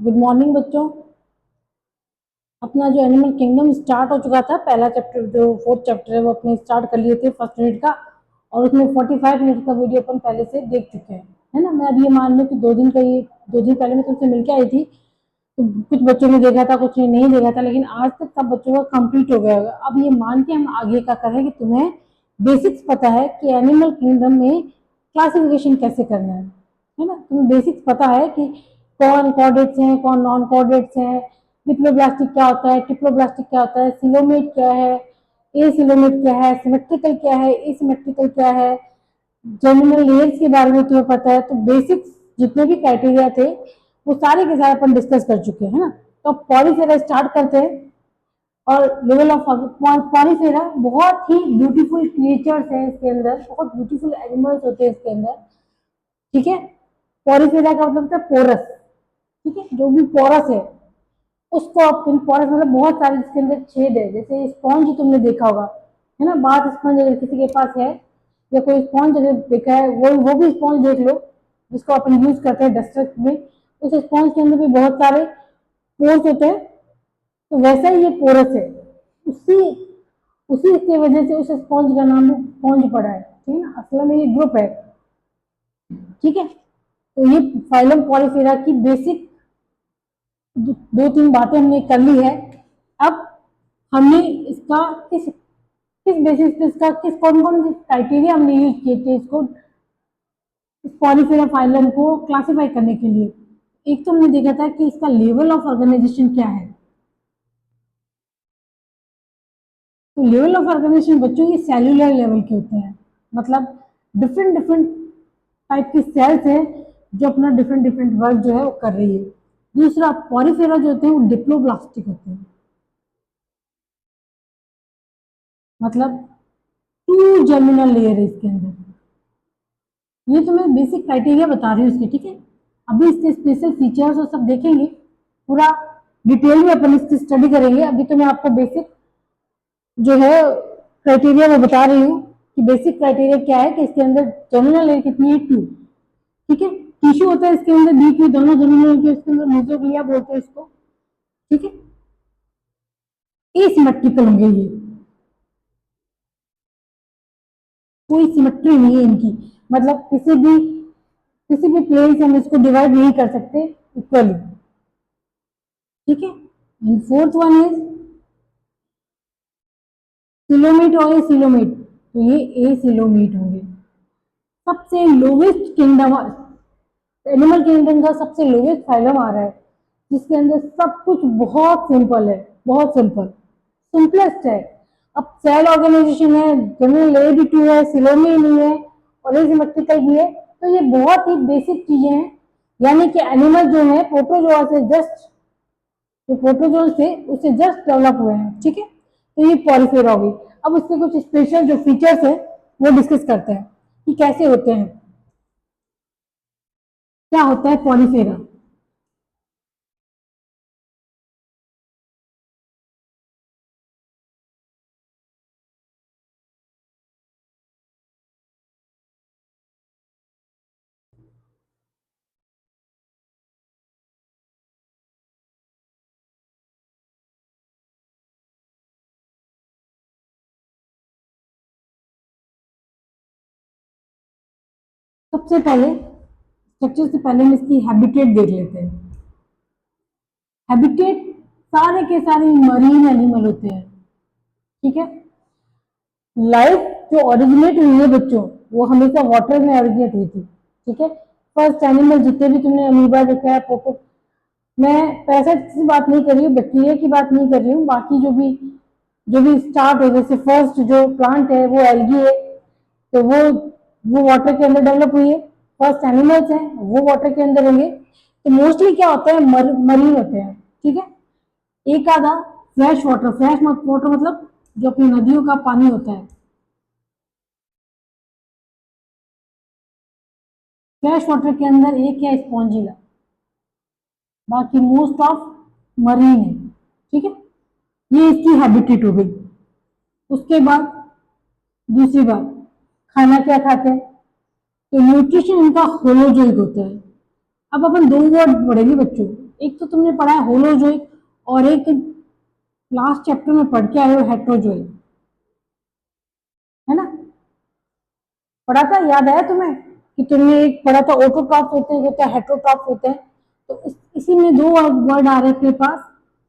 Good morning बच्चों। अपना जो एनिमल किंगडम स्टार्ट हो चुका था, पहला चैप्टर जो फोर्थ चैप्टर है वो अपने स्टार्ट कर लिए थे फर्स्ट यूनिट का, और उसमें 45 मिनट का वीडियो अपन पहले से देख चुके हैं, है ना। मैं अब ये मान लूँ कि 2 दिन का, ये 2 दिन पहले मैं तुमसे मिलके आई थी, तो कुछ बच्चों ने देखा था, कुछ ने नहीं देखा था, लेकिन आज तक सब बच्चों का कंप्लीट हो गया होगा। अब ये मान के हम आगे का करें कि तुम्हें बेसिक्स पता है कि एनिमल किंगडम में क्लासिफिकेशन कैसे करना है ना। तुम्हें बेसिक्स पता है कि कौन कॉर्डेट्स हैं, कौन नॉन कॉर्डेट्स हैं, डिप्लोब्लास्टिक क्या होता है, ट्रिप्लोब्लास्टिक क्या होता है, सिलोमेट क्या है, ए सिलोमेट क्या है, सिमेट्रिकल क्या है, एसिमेट्रिकल क्या है, जर्मिनल लेयर्स के बारे में तुम्हें पता है। तो बेसिक्स जितने भी क्राइटेरिया थे वो सारे के सारे अपन डिस्कस कर चुके हैं, है ना। तो पॉलीफेरा स्टार्ट करते हैं। और लेवल ऑफ पॉलीफेरा बहुत ही ब्यूटीफुल क्रिएचर्स हैं इसके अंदर, बहुत ब्यूटीफुल एनिमल्स होते हैं इसके अंदर, ठीक है। पॉलीफेरा का मतलब होता है पोरस, ठीक है, जो भी पोरस है उसको आप पोरस मतलब बहुत सारे जिसके अंदर छेद है, जैसे स्पॉन्ज तुमने देखा होगा, है ना। बात स्पॉन्ज अगर किसी के पास है या कोई स्पॉन्ज अगर देखा है, वो भी स्पॉन्ज देख लो जिसको अपन यूज करते हैं डस्टर में। उस स्पॉन्ज के अंदर भी बहुत सारे पोर्स होते हैं, तो वैसा ही ये पोरस है। उसी उसी की वजह से उस स्पॉन्ज का नाम स्पॉन्ज पड़ा है, ठीक है ना। असल में ये ग्रुप है, ठीक है। तो ये फाइलम पॉलीफेरा की बेसिक 2-3 बातें हमने कर ली है। अब हमने इसका किस किस बेसिस पे, इसका किस कौन कौन से क्राइटेरिया हमने यूज किए थे इसको, इस पॉलीफेरा फाइलम को क्लासिफाई करने के लिए। एक तो हमने देखा था कि इसका लेवल ऑफ ऑर्गेनाइजेशन क्या है। तो लेवल ऑफ ऑर्गेनाइजेशन बच्चों ये सेल्यूलर लेवल के होते हैं, मतलब डिफरेंट डिफरेंट टाइप की सेल्स है जो अपना डिफरेंट डिफरेंट वर्क जो है वो कर रही है। दूसरा, पॉलीफेरा जो होते हैं वो डिप्लोब्लास्टिक होते हैं, मतलब 2 जर्मिनल लेयर है इसके अंदर। ये तो मैं बेसिक क्राइटेरिया बता रही हूँ इसके, ठीक है। अभी इसके स्पेशल फीचर्स और सब देखेंगे, पूरा डिटेल में अपन इसकी स्टडी करेंगे। अभी तो मैं आपको बेसिक जो है क्राइटेरिया मैं बता रही हूँ कि बेसिक क्राइटेरिया क्या है, कि इसके अंदर जर्मिनल लेयर कितनी है, 2, ठीक है। टिश्यू होता है इसके अंदर बीच में, दोनों जर्मिनल के इसके अंदर मेसोग्लिया बोलते हैं इसको, ठीक है। एसिमेट्रिकल होंगे ये, कोई सिमेट्री नहीं है इनकी, मतलब किसी भी प्लेन से हम इसको डिवाइड नहीं कर सकते इक्वली, ठीक है। And fourth one is coelomate और ए सिलोमेट, तो ये ए सिलोमेट होंगे। सबसे लोवेस्ट किंगडम, एनिमल किंगडम का सबसे लोवेस्ट फाइलम आ रहा है, जिसके अंदर सब कुछ बहुत सिंपल है, बहुत सिंपल, सिंपलेस्ट है। अब सेल ऑर्गेनाइजेशन है, जनरल लेयर भी 2 है, सिलोमी नहीं है, और एसिमेट्रिकल भी है, तो ये बहुत ही बेसिक चीजें हैं। यानी कि एनिमल जो है प्रोटोजोआ से जस्ट, तो प्रोटोजोन से उससे जस्ट डेवलप हुए हैं, ठीक है। तो ये पॉलीफेरा हो गई। अब उसके कुछ स्पेशल जो फीचर्स है वो डिस्कस करते हैं कि कैसे होते हैं, क्या होता है पॉलीफेरा। सबसे पहले स्ट्रक्चर से पहले हम इसकी हैबिटेट देख लेते हैं। हैबिटेट सारे के सारे मरीन एनिमल होते हैं, ठीक है। लाइफ जो ओरिजिनेट हुई है बच्चों, वो हमेशा वाटर में ओरिजिनेट हुई थी, ठीक है। फर्स्ट एनिमल जितने भी तुमने अमीबा देखा है, पोको, मैं पैरासाइट की बात नहीं कर रही हूँ, बैक्टीरिया की बात नहीं कर रही हूँ, बाकी जो भी स्टार्ट हो, जैसे फर्स्ट जो प्लांट है वो एल्गी है, तो वो वाटर के अंदर डेवलप हुई है। फर्स्ट एनिमल्स हैं वो वाटर के अंदर होंगे। तो मोस्टली क्या होता है, मरीन होते हैं, ठीक है। एक आधा फ्रेश वाटर मतलब जो अपनी नदियों का पानी होता है, फ्रेश वाटर के अंदर एक या स्पॉन्जिला, बाकी मोस्ट ऑफ मरीन है, ठीक है। ये इसकी हैबिटेट हो गई। उसके बाद दूसरी बात, खाना क्या खाते हैं, तो न्यूट्रिशन इनका होलोजोइक होता है। अब अपन 2 वर्ड पढ़ेंगे बच्चों, एक तो तुमने पढ़ा है होलोजोइक, और एक लास्ट चैप्टर में पढ़ के आए हो हेट्रोजोइक, है ना? पढ़ा था, याद आया तुम्हें कि तुमने एक पढ़ा था ऑटोट्रॉफ्स होते हैं, होता है हेट्रोट्रॉफ्स होते हैं। तो इसी में दो वर्ड आ रहे हैं अपने पास,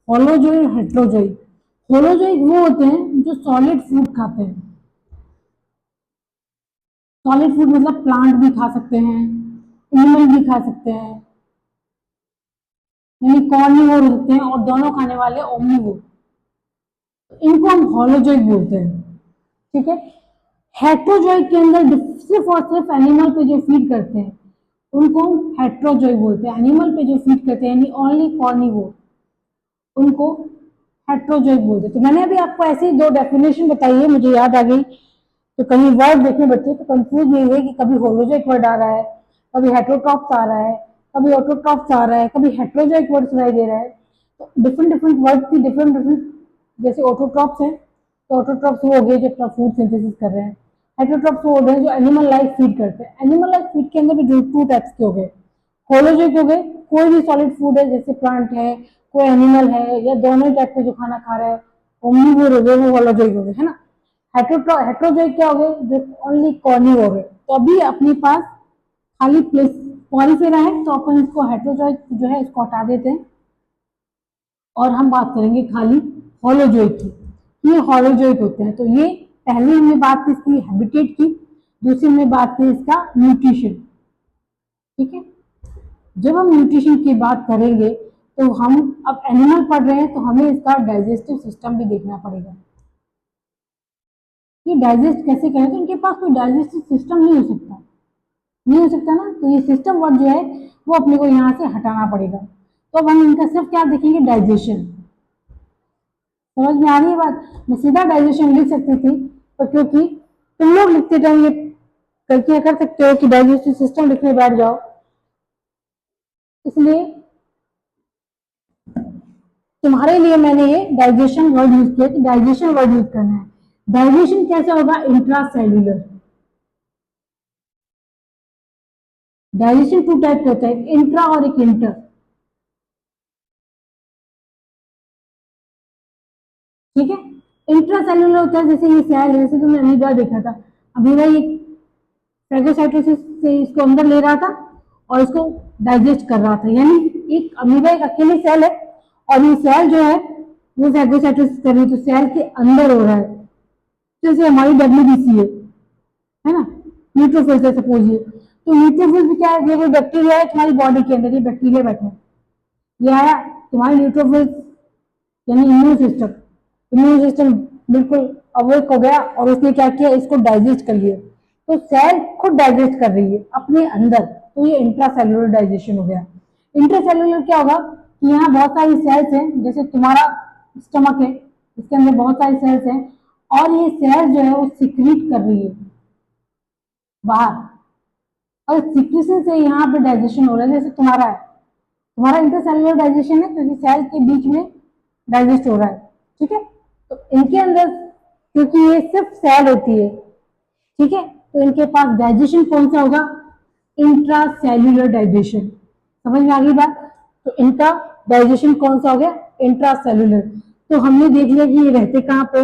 होलोजोइक, हेट्रोजोइक। होलोजोइक वो होते हैं जो सॉलिड फूड खाते हैं। सॉलिड फूड मतलब प्लांट भी खा सकते हैं, एनिमल भी खा सकते हैं, यानी कॉर्निवोर होते हैं, और दोनों खाने वाले ओमनिवोर, इनको हम होलोजोइक बोलते हैं। ठीक है। हेट्रोजोइक के अंदर सिर्फ और सिर्फ एनिमल पे जो फीड करते हैं उनको हम हेट्रोजोइक बोलते हैं। एनिमल पे जो फीड करते हैं यानी ओनली कॉर्निवोर, उनको हेट्रोजोइक बोलते हैं। तो मैंने अभी आपको ऐसे ही दो डेफिनेशन बताई है, मुझे याद आ गई। तो कहीं वर्ड देखने बच्चे तो कंफ्यूज नहीं हुए कि कभी होलोजोइक वर्ड आ रहा है, कभी हेट्रोट्रॉप्स आ रहा है, कभी ऑटोट्रॉप्स आ रहा है, कभी हेट्रोजोइक वर्ड सुनाई दे रहा है। तो डिफरेंट डिफरेंट वर्ड की डिफरेंट डिफरेंट, जैसे ऑटोट्रॉप्स है तो ऑटोट्रॉप्स वो हो गए जो अपना फूड सिंथेसिस कर रहे हैं। हेट्रोट्रॉप्स वो हो गए जो एनिमल लाइफ फीड करते हैं। एनिमल लाइफ फीड के अंदर भी टू टाइप्स के हो गए, होलोजोइक हो गए, कोई भी सॉलिड फूड है जैसे प्लांट है, कोई एनिमल है, या दोनों ही टाइप के जो खाना खा रहा है, ओमनीवोर हो गए, वो होलोजोइक हो गए, है ना? हेट्रोजोइक क्या हो गए, जो ओनली कॉर्निवोर है। तो अभी अपने पास खाली प्लेस पॉलीफेरा है, तो अपन इसको हेट्रोजोइक जो है इसको हटा देते हैं और हम बात करेंगे खाली होलोजोइक की। ये होलोजोइक होते हैं। तो ये पहले हमने बात की इसकी हैबिटेट की, दूसरी हमने बात की इसका न्यूट्रिशन। ठीक है। जब हम न्यूट्रिशन की बात करेंगे तो हम अब एनिमल पढ़ रहे हैं तो हमें इसका डाइजेस्टिव सिस्टम भी देखना पड़ेगा कि डाइजेस्ट कैसे करें। तो इनके पास कोई डाइजेस्टिव सिस्टम नहीं हो सकता, नहीं हो सकता ना। तो ये सिस्टम वर्ड जो है वो अपने को यहाँ से हटाना पड़ेगा। तो अब हम इनका सिर्फ क्या देखेंगे, डाइजेशन। समझ में आ रही है बात? मैं सीधा डाइजेशन लिख सकती थी, पर क्योंकि तुम लोग लिखते टाइम ये गलतियां कर सकते हो कि डाइजेस्टिव सिस्टम लिखने बैठ जाओ, इसलिए तुम्हारे लिए मैंने ये डाइजेशन वर्ड यूज किया कि डाइजेशन वर्ड यूज करना है। डाइजेशन कैसे होगा, इंट्रासेल्युलर। डाइजेशन टू टाइप होता है, एक इंट्रा और एक इंटर। ठीक है। इंट्रासेल्युलर होता है जैसे ये सेल है, जैसे तुमने अमीबा देखा था। अमीबा ये फेगोसाइटोसिस से इसको अंदर ले रहा था और इसको डाइजेस्ट कर रहा था, यानी एक अमीबा एक अकेले सेल है और ये सेल जो है वो फेगोसाइटोसिस कर रही है, तो सेल के अंदर हो रहा है। जैसे हमारी डब्ल्यूबीसी है ना, न्यूट्रोफिल्स है सपोज ये। तो न्यूट्रोफिल्स भी क्या है, ये कोई बैक्टीरिया है तुम्हारी बॉडी के अंदर, ये बैक्टीरिया बैठे हैं, ये आया तुम्हारी न्यूट्रोफिल्स यानी इम्यून सिस्टम। इम्यून सिस्टम बिल्कुल अवेक हो गया और उसने क्या किया, इसको डाइजेस्ट कर लिया। तो सेल खुद डाइजेस्ट कर रही है अपने अंदर, तो ये इंट्रासेल्युलर डाइजेशन हो गया। इंट्रासेल्युलर क्या होगा कि यहाँ बहुत सारी सेल्स हैं, जैसे तुम्हारा स्टमक है, इसके अंदर बहुत सारी सेल्स हैं, और ये सेल जो है वो सिक्रीट कर रही है बाहर, और सिक्रीशन से यहाँ पे डाइजेशन हो रहा है। जैसे तुम्हारा है, तुम्हारा इंटरसेल्युलर डाइजेशन है क्योंकि सेल के बीच में डाइजेस्ट हो रहा है। ठीक है। तो इनके अंदर क्योंकि ये सिर्फ सेल होती है, ठीक है, तो इनके पास डाइजेशन कौन सा होगा, इंट्रासेल्युलर डाइजेशन। समझ में आ गई बात? तो इनका डाइजेशन कौन सा हो गया, इंट्रासेल्युलर। तो हमने देख लिया कि ये रहते कहाँ पे,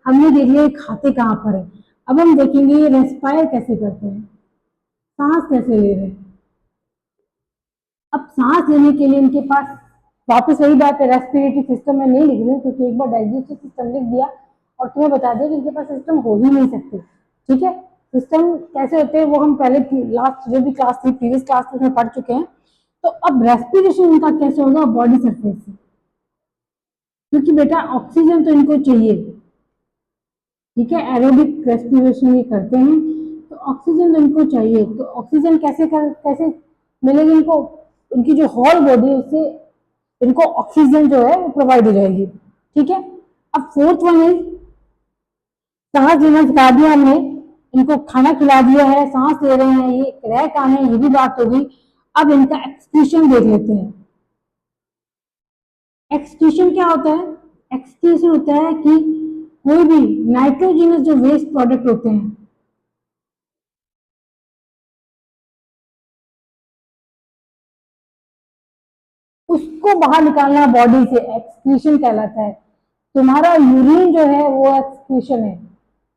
हमने देख लिया ये खाते कहाँ पर है। अब हम देखेंगे ये रेस्पायर कैसे करते हैं, सांस कैसे ले रहे हैं। अब सांस लेने के लिए इनके पास वापस वही बात है, रेस्पिरेटरी सिस्टम में नहीं लिख रही हूँ क्योंकि एक बार डाइजेस्टिव सिस्टम लिख दिया और तुम्हें बता दिया कि इनके पास सिस्टम हो ही नहीं सकते। ठीक है। सिस्टम कैसे होते हैं वो हम पहले लास्ट जो भी क्लास थी, प्रीवियस क्लास थी, उसमें पढ़ चुके हैं। तो अब रेस्पिरेशन इनका कैसे होगा, बॉडी सरफेस से, क्योंकि बेटा ऑक्सीजन तो इनको चाहिए। ठीक है। एरोबिक रेस्पिरेशन ये करते हैं तो ऑक्सीजन तो इनको चाहिए। तो ऑक्सीजन कैसे मिलेगी इनको, उनकी जो होल बॉडी है उससे इनको ऑक्सीजन जो है वो प्रोवाइड हो जाएगी। ठीक है। अब फोर्थ वन है, सांस लेना सिखा दिया हमने, इनको खाना खिला दिया है, सांस ले रहे हैं, ये रह कहाँ है ये भी बात हो गई। अब इनका एक्सक्रीशन देख लेते हैं। एक्सक्रीशन क्या होता है, एक्सक्रीशन होता है कि कोई भी नाइट्रोजनस जो वेस्ट प्रोडक्ट होते हैं, उसको बाहर निकालना बॉडी से एक्सक्रीशन कहलाता है। तुम्हारा यूरिन जो है वो एक्सक्रीशन है,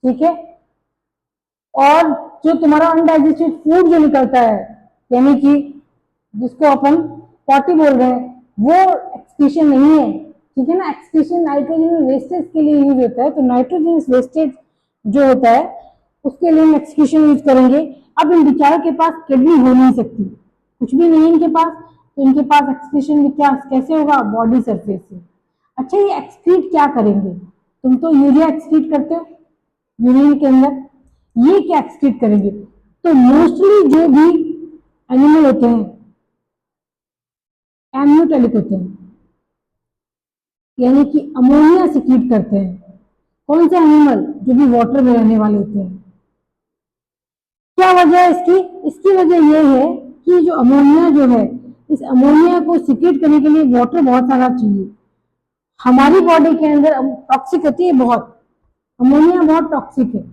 ठीक है। और जो तुम्हारा अनडाइजेस्टेड फूड जो निकलता है, यानी कि जिसको अपन पॉटी बोल रहे हैं, वो एक्सक्रीशन नहीं है, ठीक है ना। एक्सक्रीशन नाइट्रोजन वेस्टेज के लिए यूज होता है, तो नाइट्रोजन वेस्टेज जो होता है उसके लिए हम एक्सक्रीशन यूज करेंगे। अब इन बेचारों के पास किडनी हो नहीं सकती, कुछ भी नहीं इनके पास, तो इनके पास एक्सक्रीशन भी क्या कैसे होगा, बॉडी सरफेस से। अच्छा, ये एक्सक्रीट क्या करेंगे, तुम तो यूरिया एक्सक्रीट करते हो यूरिन के अंदर, ये क्या एक्सक्रीट करेंगे, तो मोस्टली जो भी एनिमल होते हैं एम्नियोटेलिक होते हैं, यानी कि अमोनिया सिक्रीट करते हैं। कौन से एनिमल, जो भी वाटर में रहने वाले होते हैं। क्या वजह है इसकी, इसकी वजह यह है कि जो अमोनिया जो है, इस अमोनिया को सिक्रीट करने के लिए वाटर बहुत सारा चाहिए। हमारी बॉडी के अंदर टॉक्सिक होती है बहुत, अमोनिया बहुत टॉक्सिक है।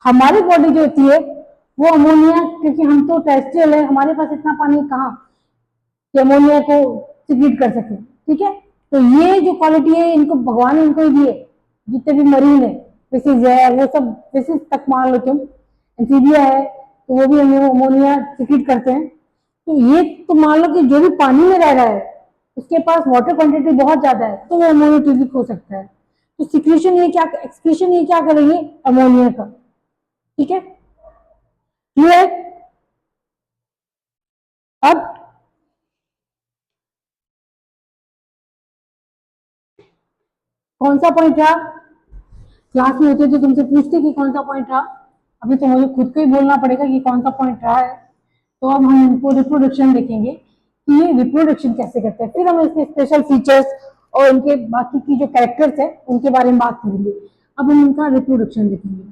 हमारी बॉडी जो होती है वो अमोनिया, क्योंकि हम तो टेरेस्ट्रियल है, हमारे पास इतना पानी कहाँ कि अमोनिया को सिक्रीट कर सके, ठीक है। तो ये जो क्वालिटी है इनको भगवान ने इनको ही दी है। जितने भी मरीन है, फिशिज है, वो सब फिशिज तक मान लो तुम, एम्फीबिया है, तो वो भी अमोनिया सिक्रीट करते हैं। तो ये तो मान लो कि जो भी पानी में रह रहा है उसके पास वाटर क्वांटिटी बहुत ज्यादा है, तो वो अमोनिया हो सकता है। तो सिक्रीशन ये क्या, एक्सक्रीशन ये क्या करेंगे, अमोनिया का, ठीक है, क्लियर। अब कौन सा पॉइंट रहा, क्लास में होते तो तुमसे पूछते कि कौन सा पॉइंट रहा, अभी तो मुझे खुद को ही बोलना पड़ेगा कि कौन सा पॉइंट रहा है। तो अब हम इनको रिप्रोडक्शन देखेंगे कि ये रिप्रोडक्शन कैसे करते हैं, फिर हम इसके स्पेशल फीचर्स और इनके बाकी की जो कैरेक्टर्स है उनके बारे में बात करेंगे। अब हम इनका रिप्रोडक्शन देखेंगे,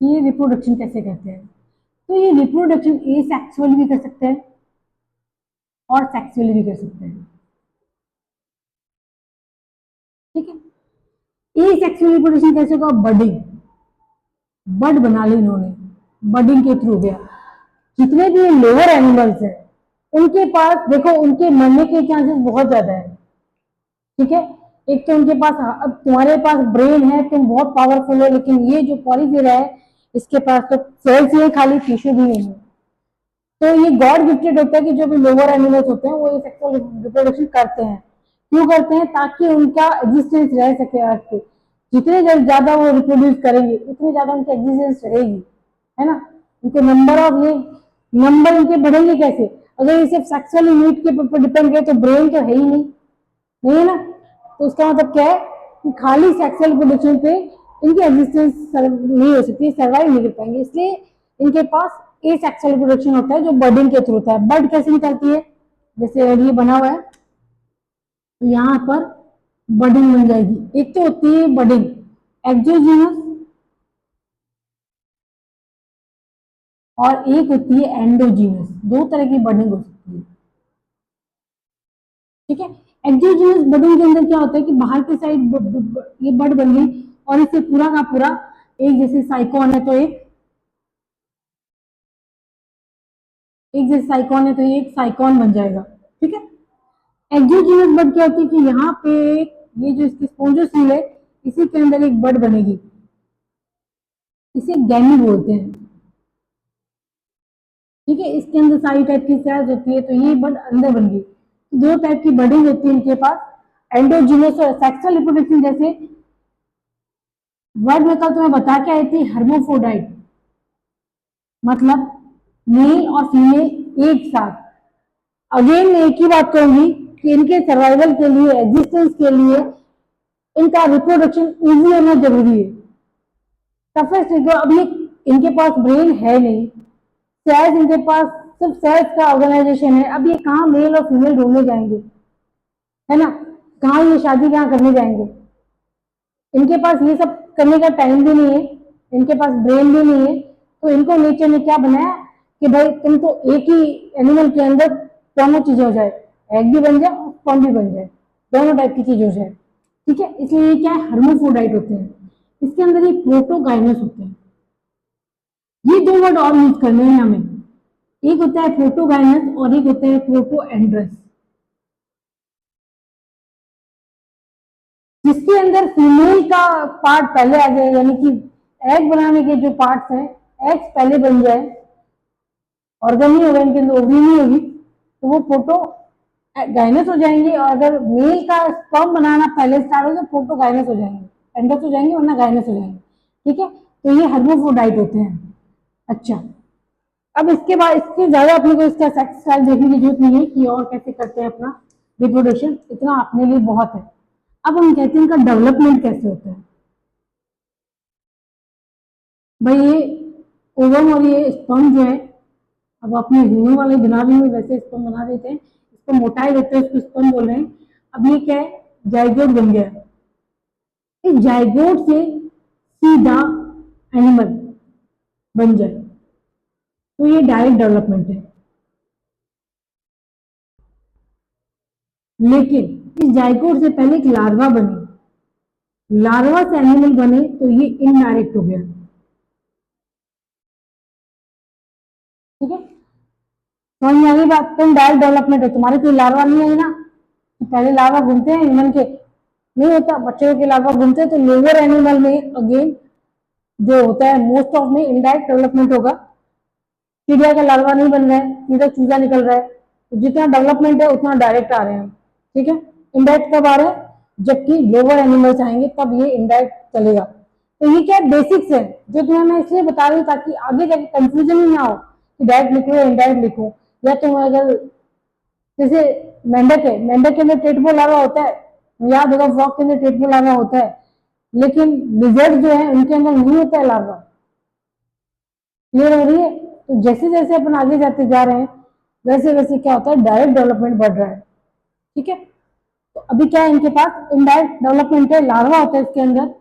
ये रिप्रोडक्शन कैसे करते हैं। तो ये रिप्रोडक्शन ए सेक्सुअल भी कर सकते हैं और सेक्सुअली भी कर सकते हैं, ठीक है। ए सेक्सुअल रिप्रोडक्शन कैसे होगा, बडिंग, बड बना ली इन्होंने, बडिंग के थ्रू गया। जितने भी लोअर एनिमल्स हैं उनके पास देखो, उनके मरने के चांसेस बहुत ज्यादा है, ठीक है। एक तो उनके पास, अब तुम्हारे पास ब्रेन है, तुम बहुत पावरफुल हो, लेकिन ये जो पॉलीफेरा है इसके पास तो सेल्स ही है खाली, टिश्यू भी नहीं है। तो ये गॉड गिफ्टेड होता है कि जो भी लोअर एनिमल्स होते हैं वो ये सेक्सुअल रिप्रोडक्शन करते हैं। क्यों करते हैं, ताकि उनका एग्जिस्टेंस रह सके अर्थ पे। जितने ज्यादा वो रिप्रोड्यूस करेंगे उतनी ज्यादा उनकी एग्जिस्टेंस रहेगी, है ना। उनके नंबर ऑफ ये नंबर उनके बढ़ेंगे कैसे, अगर ये सिर्फ सेक्सुअल यूनिट के ऊपर डिपेंड करे तो ब्रेन तो है ही नहीं, नहीं है ना। तो उसका मतलब क्या है कि खाली सेक्सुअल रिप्रोडक्शन पे इनकी एग्जिस्टेंस नहीं हो सकती, सर्वाइव नहीं कर पाएंगे, इसलिए इनके पास ए सेक्सुअल रिप्रोडक्शन होता है जो बर्डिंग के थ्रू होता है। बर्ड कैसे निकलती है, जैसे ये बना हुआ है, तो यहाँ पर बर्डिंग बन जाएगी। एक तो होती है बर्डिंग एक्सोजीनस और एक होती है एंडोजीनस, दो तरह की बर्डिंग हो सकती है, ठीक है। एक्सोजीनस बर्डिंग के अंदर क्या होता है कि बाहर की साइड ये बर्ड बन गई और इसे पूरा का पूरा एक जैसे साइकॉन है तो एक जैसे साइकॉन है तो ये एक साइकॉन बन जाएगा, ठीक है। एक्सोजीनस बर्ड क्या होती है कि यहाँ पे ये जो इसकी स्पोंजोसील है इसी के अंदर एक बर्ड बनेगी, इसे गैमी बोलते हैं, ठीक है। इसके अंदर सारी टाइप की सेल्स होती है, तो ये बर्ड अंदर बन गई। तो दो टाइप की बर्डिंग होती है इनके पास, एंडोजीनस और सेक्सुअल रिप्रोडक्शन। जैसे वर्ड में कल तुम्हें बता के आई थी हर्मोफ्रोडाइट, मतलब मेल और फीमेल एक साथ। अगेन मैं एक ही बात कहूंगी कि इनके सर्वाइवल के लिए, एग्जिस्टेंस के लिए इनका रिप्रोडक्शन इजी होना जरूरी है। टफेस्ट अब ये इनके पास ब्रेन है नहीं, सेल्स इनके पास सिर्फ सेल्स का ऑर्गेनाइजेशन है। अब ये कहाँ मेल और फीमेल ढूंढने जाएंगे, है ना, कहाँ ये शादी कहाँ करने जाएंगे, इनके पास ये सब करने का टाइम भी नहीं है, इनके पास ब्रेन भी नहीं है। तो इनको नेचर ने क्या बनाया कि भाई तुम तो एक ही एनिमल के अंदर दोनों चीजें हो जाए, एग भी बन जाए और स्पर्म भी बन जाए, दोनों टाइप की चीज हो जाए, ठीक है। इसलिए ये क्या है, हर्मोफ्रोडाइट होते हैं। इसके अंदर ये प्रोटोगाइनस होते हैं। ये दो वर्ड और यूज करने हैं हमें, एक होता है प्रोटोगाइनस और एक होता है प्रोटोएंड्रस, जिसके अंदर फीमेल का पार्ट पहले आ जाए, यानी कि एग बनाने के जो पार्ट्स हैं, एग्स पहले बन जाए, ऑर्गन नहीं होगा इनके अंदर, ओवरी नहीं होगी, तो वो प्रोटो गाइनस हो जाएंगे। और अगर मेल का स्पर्म बनाना पहले स्टार्ट हो तो प्रोटो गाइनस हो जाएंगे, एंडस हो जाएंगे वरना गाइनस हो जाएंगे। ठीक है, तो ये हर्माफ्रोडाइट होते हैं। अच्छा, अब इसके बाद इसके ज्यादा अपने को इसका सेक्स स्टाइल देखने की जरूरत नहीं है कि और कैसे करते हैं अपना रिप्रोडक्शन, इतना अपने लिए बहुत है। अब हम कहते हैं इनका डेवलपमेंट कैसे होता है। भाई ये ओवम और ये स्पर्म जो है, अब अपने ह्यूमन वाले दिमाग में वैसे स्पर्म बना देते हैं, इसको मोटाई देते हैं, इसको स्पर्म बोल रहे हैं। अब ये क्या है, जाइगोट बन गया। इस जाइगोट से सीधा एनिमल बन जाए, तो ये डायरेक्ट डेवलपमेंट है। लेकिन इस जाइगोट से पहले एक लार्वा बने, लार्वा से एनिमल बने, तो ये इनडायरेक्ट हो गया। ठीक है, समझ में आ गई बात। तुम डायरेक्ट डेवलपमेंट है, तुम्हारे कोई लार्वा नहीं है ना, तो पहले लार्वा घूमते हैं ह्यूमन के, नहीं होता, बच्चों के लार्वा घूमते हैं, तो लोअर एनिमल में अगेन जो होता है मोस्ट ऑफ में इनडायरेक्ट डेवलपमेंट होगा। चिड़िया का लार्वा नहीं बन रहा है, सीधा चूजा निकल रहा है, तो जितना डेवलपमेंट है उतना डायरेक्ट आ रहे हैं। ठीक है, इनडायरेक्ट कब आ रहे हैं, जबकि लोअर एनिमल्स आएंगे तब ये इनडायरेक्ट चलेगा। तो ये क्या बेसिक्स है जो तुम्हें मैं इसलिए बता रही हूँ ताकि आगे जाके कंफ्यूजन ही ना हो कि डायरेक्ट लिखो या इनडायरेक्ट लिखो। या तुम अगर जैसे मेंढक है, मेंढक के अंदर टेटबो लार्वा होता है, याद होगा फ्रॉग के अंदर टेटबो लार्वा होता है, लेकिन लिजर्ड जो है उनके अंदर नहीं होता है लार्वा। क्लियर हो रही है। तो जैसे जैसे अपन आगे जाते जा रहे हैं वैसे वैसे क्या होता है, डायरेक्ट डेवलपमेंट बढ़ रहा है। ठीक है, तो अभी क्या है इनके पास, इनडायरेक्ट डेवलपमेंट है, लार्वा होता है इसके अंदर।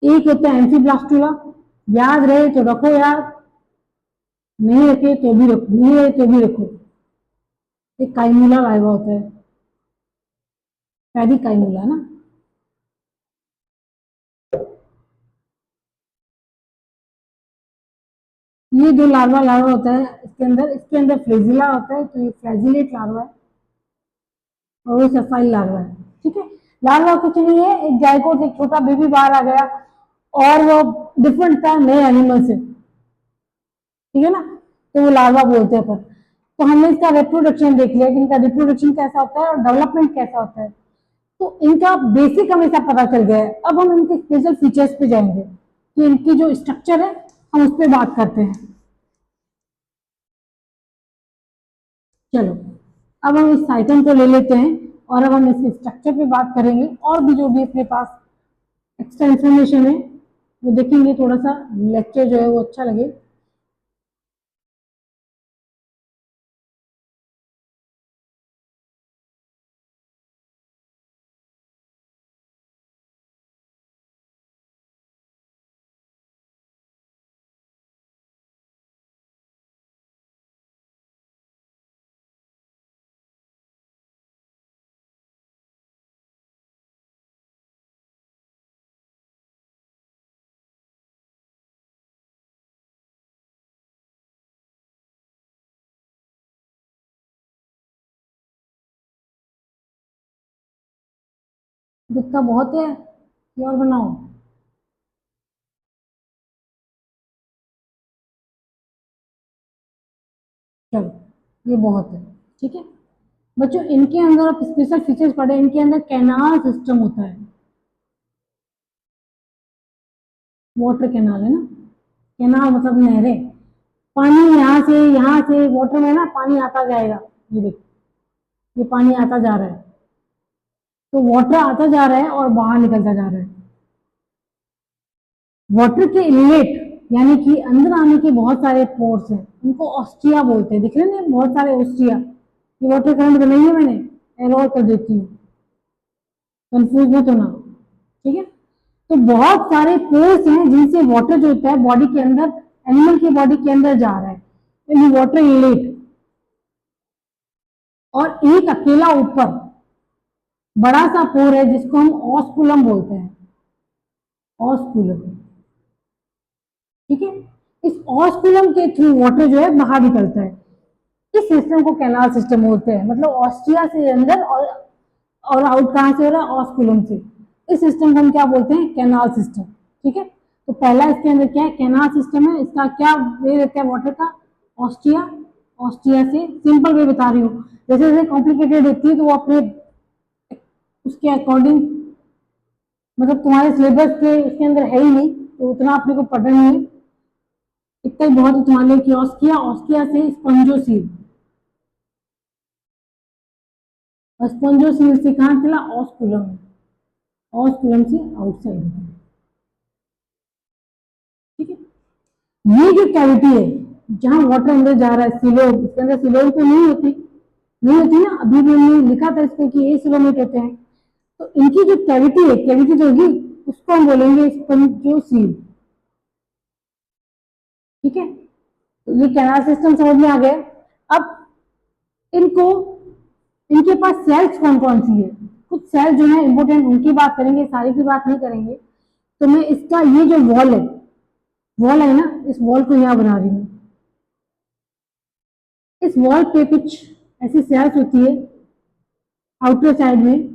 एक होता है एम्फीब्लास्टुला, याद रहे तो रखो याद, नहीं रखे तो भी रखो, नहीं रहे तो भी रखो। एक काइमुला लार्वा होता है, पैदी काइमुला ना। ये जो लार्वा लार्वा होता है इसके अंदर फ्लेजिला होता है, तो ये फ्लैजिलेट लार्वा है और वो सफाइल लार्वा है। ठीक है, लार्वा कुछ नहीं है, एक जायकोट, एक छोटा बेबी बाहर आ गया और वो डिफरेंट था नए एनिमल से। ठीक है ना, तो वो लार्वा बोलते हैं अपन। तो हमने इसका रिप्रोडक्शन देख लिया कि इनका रिप्रोडक्शन कैसा होता है और डेवलपमेंट कैसा होता है, तो इनका बेसिक हमें सब पता चल गया है। अब हम इनके स्पेशल फीचर्स पे जाएंगे कि इनकी जो स्ट्रक्चर है हम उस पर बात करते हैं। चलो, अब हम इस साइटम को ले लेते हैं और अब हम इसके स्ट्रक्चर पे बात करेंगे, और भी जो भी अपने पास एक्स्ट्रा इन्फॉर्मेशन है वो देखेंगे, थोड़ा सा लेक्चर जो है वो अच्छा लगे। दिखता बहुत है कि और बनाओ। चलो, ये बहुत है। ठीक है बच्चों, इनके अंदर आप स्पेशल फीचर्स पढ़े, इनके अंदर कैनाल सिस्टम होता है, वाटर कैनाल है ना, कैनाल मतलब नहरें, पानी यहाँ से वाटर में ना पानी आता जाएगा। ये देखो, ये पानी आता जा रहा है, तो वाटर आता जा रहा है और बाहर निकलता जा रहा है। वाटर के इनलेट यानी कि अंदर आने के बहुत सारे पोर्स हैं, उनको ऑस्ट्रिया बोलते हैं। दिख रहे हैं बहुत सारे ऑस्ट्रिया, ये वाटर करंट बनाई है मैंने, एरोर कर देती हूँ, कंफ्यूज मत होना। ठीक है, तो बहुत सारे पोर्स हैं जिनसे वाटर जो होता है बॉडी के अंदर, एनिमल की बॉडी के अंदर जा रहा है, यानी वाटर इनलेट। और एक अकेला ऊपर बड़ा सा पोर है जिसको हम ऑस्कुलम बोलते हैं, ऑस्कुलम। ठीक है, इस ऑस्कुलम के थ्रू वाटर जो है बाहर निकलता है। इस सिस्टम को कैनाल सिस्टम बोलते हैं। मतलब ऑस्ट्रिया से अंदर और आउट कहाँ से हो रहा है? ऑस्कुलम से। इस सिस्टम को हम क्या बोलते हैं? Canal system. ठीक है, तो पहला इसके अंदर क्या है? कैनाल सिस्टम है। इसका क्या वे रहता है वाटर का? ऑस्ट्रिया, ऑस्ट्रिया से सिंपल वे बता रही हूँ। जैसे जैसे कॉम्प्लिकेटेड होती है तो वो अपने उसके अकॉर्डिंग, मतलब तुम्हारे सिलेबस के उसके अंदर है ही नहीं तो उतना अपने को पढ़ना नहीं है। इतना ही बहुत है तुम्हारे लिए कि ऑस्किया, ऑस्किया से स्पंजोसील, और स्पंजोसील से कहाँ चला? ऑस्कुलम, ऑस्कुलम से आउटसाइड। ठीक है, ये जो कैविटी है जहां वाटर अंदर जा रहा है, सिलोम, इसके अंदर सिलोम तो नहीं होती, नहीं होती ना। अभी भी हमने लिखा था इसमें कि ये सिलोमेट होते हैं। तो इनकी जो कैविटी है, कैविटी जो होगी उसको हम बोलेंगे स्पंजोसील। ठीक है, तो ये कैनाल सिस्टम समझ में आ गया। अब इनको, इनके पास सेल्स कौन कौन सी है? कुछ सेल जो है इंपोर्टेंट, उनकी बात करेंगे, सारी की बात नहीं करेंगे। तो मैं इसका ये जो वॉल है, वॉल है ना, इस वॉल को यहाँ बना रही हूँ। इस वॉल पे कुछ ऐसी सेल्स होती है आउटर साइड में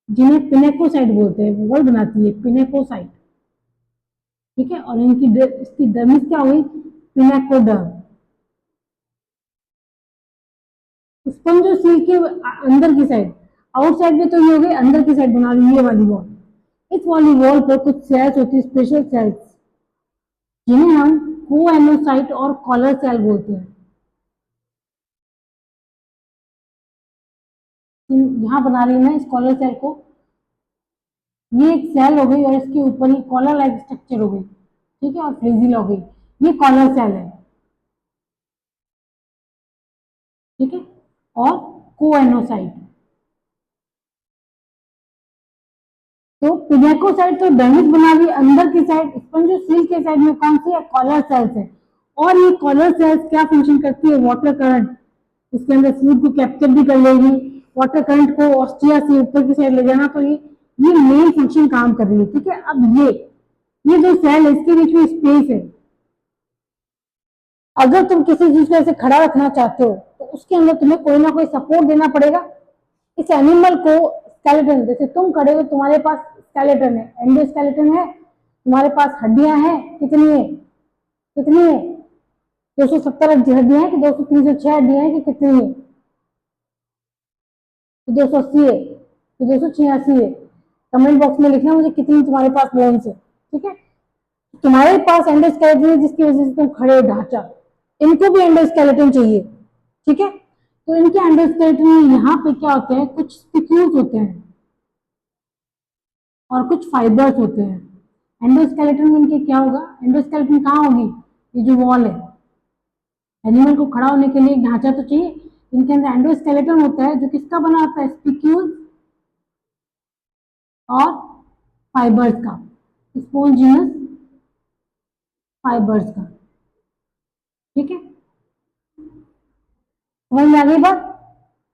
जिन्हें पिनेकोसाइट बोलते हैं। वॉल बनाती है पिनेकोसाइट। ठीक है, और इसकी डर्मिस क्या हुई? पिनेकोडर्म। स्पंजोसील के अंदर की साइड, आउटसाइड में तो ये हो गई, अंदर की साइड बना रही ये वाली वॉल। इस वाली वॉल पर कुछ सेल्स होती है, स्पेशल सेल्स, जिन्हें हम कोएनोसाइट और कॉलर सेल बोलते हैं। यहाँ बना रही मैं इस कॉलर सेल को। ये एक सेल हो गई और इसके ऊपर ही कॉलर लाइक स्ट्रक्चर हो गई। ठीक है, और फ्लेजिल हो गई। ये कॉलर सेल है। ठीक है, और कोएनोसाइट। तो पिनेकोसाइट तो डर्मिस बना रही अंदर की साइड, स्पंजोसील के साइड में कौन सी है? कॉलर सेल्स है। और ये कॉलर सेल्स क्या फंक्शन करती है? वाटर करंट, इसके अंदर फ्लूइड को कैप्चर भी कर लेगी, वाटर करंट को ऑस्ट्रिया से ऊपर की साइड ले जाना। तो ये मेन फंक्शन काम कर रही है। ठीक है, अब ये जो सेल है इसके बीच में स्पेस है। अगर तुम किसी चीज को ऐसे खड़ा रखना चाहते हो तो उसके अंदर तुम्हें कोई ना कोई सपोर्ट देना पड़ेगा। इस एनिमल को स्केलेटन, जैसे तुम खड़े हो तुम्हारे पास स्केलेटन है, एंडोस्केलेटन है, तुम्हारे पास हड्डियां हैं, कितनी है? कितनी है? 270 हड्डियां हैं कि 206 हड्डियां हैं कि कितनी है? तो 280 है कि 286 है? कमेंट बॉक्स में लिखना मुझे कितनी तुम्हारे पास बोन्स है। ठीक है, तुम्हारे पास एंडोस्केलेटन है जिसकी वजह से तुम खड़े हो, ढांचा। इनको भी एंडोस्केलेटन चाहिए। ठीक है, तो इनके एंडोस्केलेटन में यहाँ पे क्या होते हैं? कुछ स्पिक्यूल्स होते हैं और कुछ फाइबर्स होते हैं। एंडोस्केलेटन में इनके क्या होगा? एंडोस्केलेटन कहाँ होगी? ये जो वॉल है, एनिमल को खड़ा होने के लिए एक ढांचा तो चाहिए। इनके अंदर एंडोस्केलेटन होता है जो किसका बना होता है? स्पिक्यूल्स और फाइबर्स का, स्पोंजिनस फाइबर्स का। ठीक है, समझ में आ गई बात?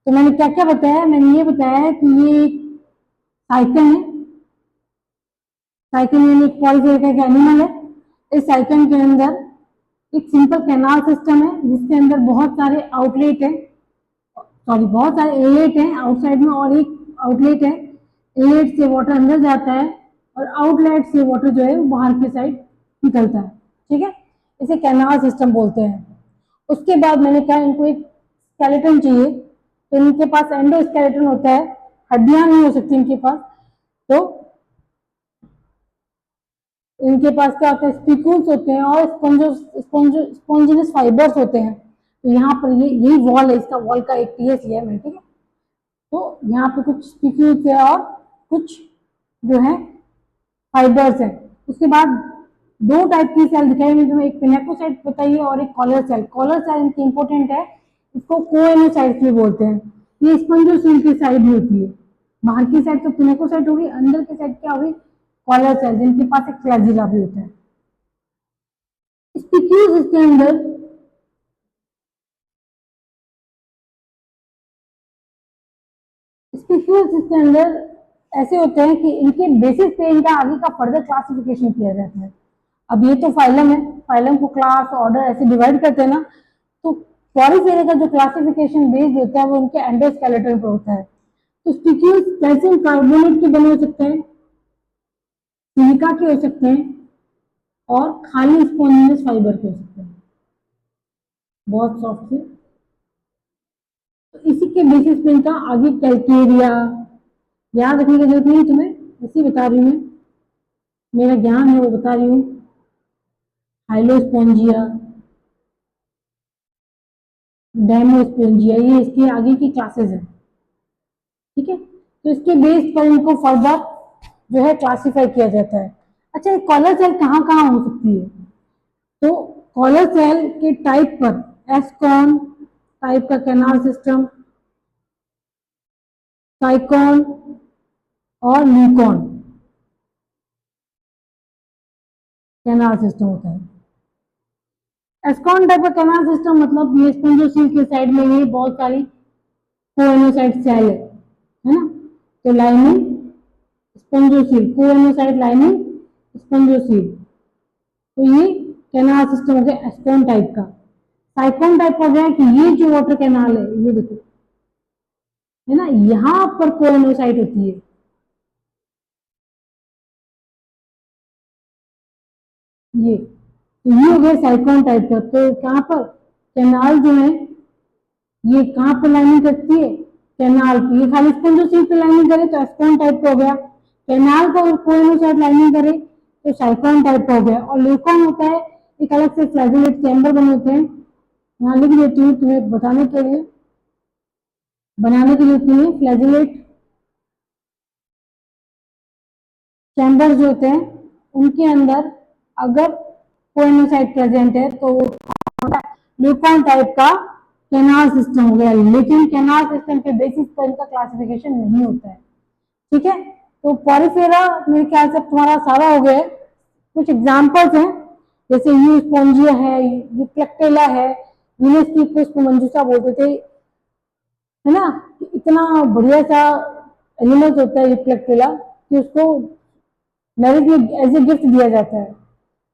तो मैंने क्या क्या बताया? मैंने ये बताया है कि ये एक साइकिल है। साइकिल यानी एक पॉलीसेल का एनिमल है। इस साइकिल के अंदर एक सिंपल कैनाल सिस्टम है जिसके अंदर बहुत सारे आउटलेट है, सॉरी बहुत सारे इनलेट है आउटसाइड में और एक आउटलेट है। इनलेट से वाटर अंदर जाता है और आउटलेट से वाटर जो है वो बाहर की साइड निकलता है। ठीक है, इसे कैनाल सिस्टम बोलते हैं। उसके बाद मैंने कहा इनको एक स्केलेटन चाहिए, तो इनके पास एंडोस्केलेटन होता है, हड्डियां नहीं हो सकती इनके पास। तो इनके पास क्या होता है? स्पिक्यूल्स होते हैं और स्पॉन्जिनस फाइबर्स होते हैं। तो यहाँ पर यही वॉल है, इसका वॉल का एक पीएस लिया है मैंने। ठीक है, तो यहाँ पे कुछ स्पिक्यूल्स है और कुछ जो है फाइबर्स है। उसके बाद दो टाइप की सेल दिखाई मैंने तुम्हें, एक पिनेकोसाइट बताइए और एक कॉलर सेल। कॉलर सेल इनकी इंपॉर्टेंट है, इसको कोएनोसाइट भी बोलते हैं। ये स्पंजोसील की साइड में होती है। बाहर की साइड तो पिनेकोसाइट होगी, अंदर की साइड क्या होगी? कॉलर सेल, जिनके पास एक फ्लैजिला भी होता है। स्पिक्यूल्स इसके अंदर स्पिक्यूल्स इसके अंदर ऐसे होते हैं कि इनके बेसिस पे इनका आगे का फर्दर क्लासिफिकेशन किया जाता है। अब ये तो फाइलम है, फाइलम को क्लास ऑर्डर ऐसे डिवाइड करते हैं ना, तो पॉलीफेरा का जो क्लासिफिकेशन बेस्ड होता है वो उनके एंडोस्केलेटन पर होता है। तो स्टिक्यूल्स कैल्शियम कार्बोनेट के बने हो सकते हैं, सिलिका के हो सकते हैं, और खाली स्पॉन्जिनस फाइबर के हो सकते हैं, बहुत सॉफ्ट से। तो इसी के बेसिस पे इनका आगे क्राइटेरिया याद रखने की जरूरत नहीं है तुम्हें, इसी बता रही हूँ मैं, मेरा ज्ञान है वो बता रही हूँ। हाइलोस्पोंजिया, डेमोस्पोंजिया, ये इसके आगे की क्लासेस हैं, ठीक है। तो इसके बेस पर इनको फर्दर जो है क्लासिफाई किया जाता है। अच्छा, ये कॉलर सेल कहाँ कहाँ हो सकती है? तो कॉलर सेल के टाइप पर एस्कॉन टाइप का कैनाल सिस्टम, साइकॉन और ल्यूकॉन कैनाल सिस्टम होता है। एस्कॉन टाइप का कैनाल सिस्टम मतलब ये स्पोंजोसील के साइड में ये बहुत सारी कोएनोसाइट सेल है ना, तो लाइनिंग स्पोंजोसील, कोएनोसाइट लाइनिंग स्पोंजोसील, तो ये कैनाल सिस्टम हो गया एस्कॉन टाइप का। साइक्लोन टाइप हो गया कि ये जो वाटर कैनाल है, ये देखो है ना, यहाँ पर कोएनोसाइट होती है, ये तो ये हो गया साइक्लोन टाइप का। तो कहाँ पर कैनाल जो है ये कहाँ पर लाइनिंग करती है, कैनाल पे। ये खाली स्पोंजोसील पे लाइनिंग करे तो एस्कॉन टाइप का हो गया, कैनाल को कोएनोसाइट लाइनिंग करे तो साइक्लोन टाइप का हो गया। और ल्यूकॉन होता है एक अलग से फ्लैजिलेट चैम्बर बने होते हैं, यहाँ लिख देती हूँ तुम्हें बताने के लिए, बनाने के लिए तुम्हें फ्लैजिलेट चैम्बर जो होते हैं उनके अंदर अगर कोएनोसाइट प्रेजेंट है तो ल्यूकॉन टाइप का कैनाल सिस्टम हो गया। लेकिन कैनाल सिस्टम के बेसिस पर इनका क्लासिफिकेशन नहीं होता है, ठीक है। तो पॉलीफेरा मेरे ख्याल से तुम्हारा सारा हो गया है। कुछ एग्जाम्पल्स हैं जैसे यू स्पोंजिया है, यूप्लेक्टेला है, यूनिस की पुष्प मंजूषा बोलते थे, है ना। इतना बढ़िया सा एनिमल्स होता है यूप्लेक्टेला कि उसको मैरिज में एज ए गिफ्ट दिया जाता है।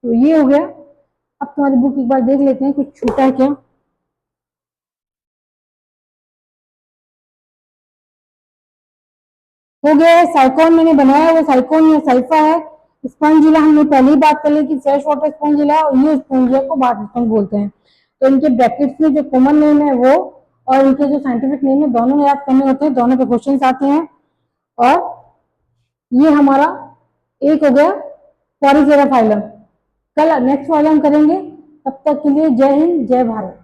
तो ये हो गया। अब तुम्हारी बुक एक बार देख लेते हैं कुछ छूटा है क्या। हो गया है, साइकोन मैंने बनाया, वो साइकोन या साइफा है। स्पॉन्जिला हमने पहले ही बात कर ली कि फ्रेश वाटर स्पॉन्जिला और ये स्पॉन्जिला को बाथ स्पॉन्ज बोलते हैं। तो इनके ब्रैकेट्स में जो कॉमन नेम है वो और इनके जो साइंटिफिक नेम है दोनों याद करने होते हैं, दोनों पे क्वेश्चन आते हैं। और ये हमारा एक हो गया पॉलीफेरा फाइलम। कल नेक्स्ट वाला हम करेंगे, तब तक के लिए जय हिंद जय भारत।